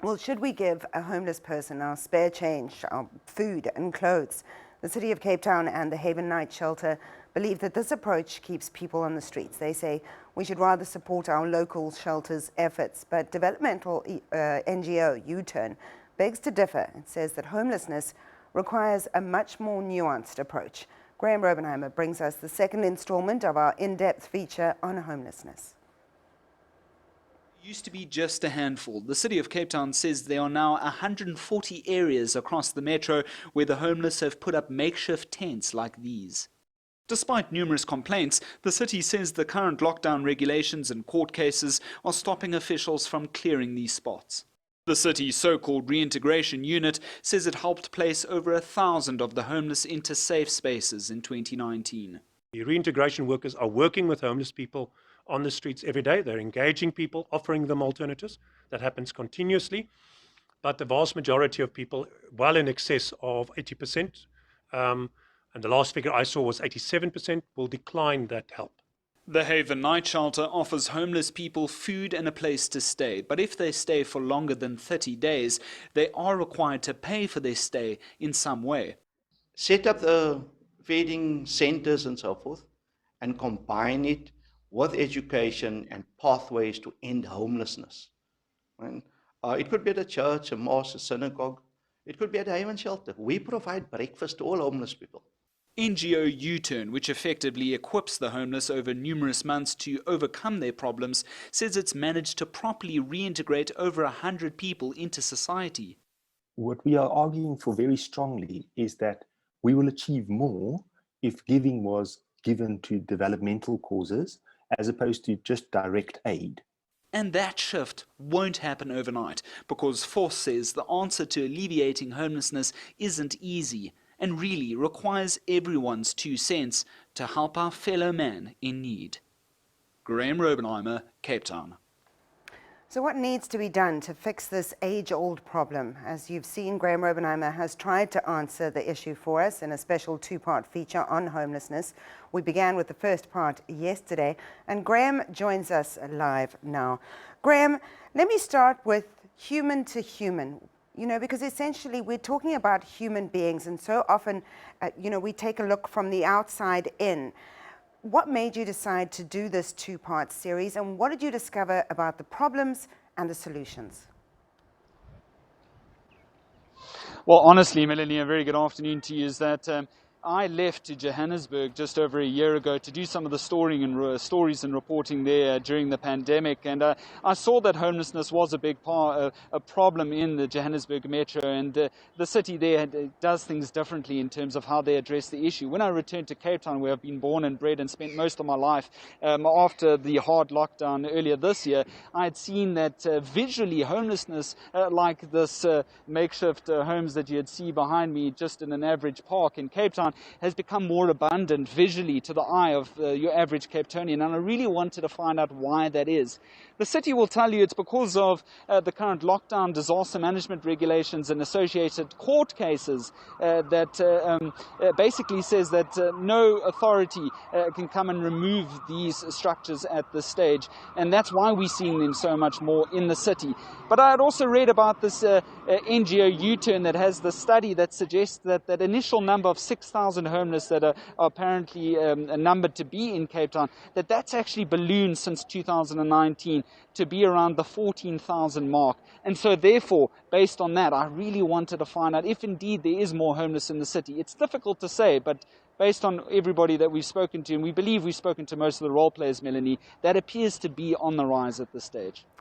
Well, should we give a homeless person our spare change, our food and clothes? The City of Cape Town and the Haven Night Shelter believe that this approach keeps people on the streets. They say we should rather support our local shelters' efforts. But developmental NGO U-Turn begs to differ. It says that homelessness requires a much more nuanced approach. Graeme Raubenheimer brings us the second installment of our in-depth feature on homelessness. Used to be just a handful. The City of Cape Town says there are now 140 areas across the metro where the homeless have put up makeshift tents like these. Despite numerous complaints, the city says the current lockdown regulations and court cases are stopping officials from clearing these spots. The city's so-called reintegration unit says it helped place over 1,000 of the homeless into safe spaces in 2019. The reintegration workers are working with homeless people on the streets every day. They're engaging people, offering them alternatives. That happens continuously. But the vast majority of people, well in excess of 80%, and the last figure I saw was 87%, will decline that help. The Haven Night Shelter offers homeless people food and a place to stay. But if they stay for longer than 30 days, they are required to pay for their stay in some way. Set up the feeding centers and so forth, and combine it with education and pathways to end homelessness. And, it could be at a church, a mosque, a synagogue. It could be at a Haven shelter. We provide breakfast to all homeless people. NGO U-Turn, which effectively equips the homeless over numerous months to overcome their problems, says it's managed to properly reintegrate over 100 people into society. What we are arguing for very strongly is that we will achieve more if giving was given to developmental causes as opposed to just direct aid. And that shift won't happen overnight because Force says the answer to alleviating homelessness isn't easy and really requires everyone's 2 cents to help our fellow man in need. Graeme Raubenheimer, Cape Town. So what needs to be done to fix this age-old problem? As you've seen, Graeme Raubenheimer has tried to answer the issue for us in a special 2-part feature on homelessness. We began with the first part yesterday, and Graeme joins us live now. Graeme, let me start with human to human. Because essentially we're talking about human beings, and so often, we take a look from the outside in. What made you decide to do this 2-part series, and what did you discover about the problems and the solutions? Well, honestly, Melanie, a very good afternoon to you. Is that I left to Johannesburg just over a year ago to do some of the stories and reporting there during the pandemic, and I saw that homelessness was a big a problem in the Johannesburg metro, and the city there does things differently in terms of how they address the issue. When I returned to Cape Town, where I've been born and bred and spent most of my life, after the hard lockdown earlier this year, I had seen that visually homelessness, like this makeshift homes that you'd see behind me just in an average park in Cape Town, has become more abundant visually to the eye of your average Cape Townian, and I really wanted to find out why that is. The city will tell you it's because of the current lockdown, disaster management regulations and associated court cases that basically says that no authority can come and remove these structures at this stage, and that's why we're seeing them so much more in the city. But I had also read about this NGO U-Turn that has the study that suggests that that initial number of 6,000 homeless that are apparently numbered to be in Cape Town, that's actually ballooned since 2019 to be around the 14,000 mark. And so therefore, based on that, I really wanted to find out if indeed there is more homeless in the city. It's difficult to say, but based on everybody that we've spoken to, and we believe we've spoken to most of the role players, Melanie, that appears to be on the rise at this stage.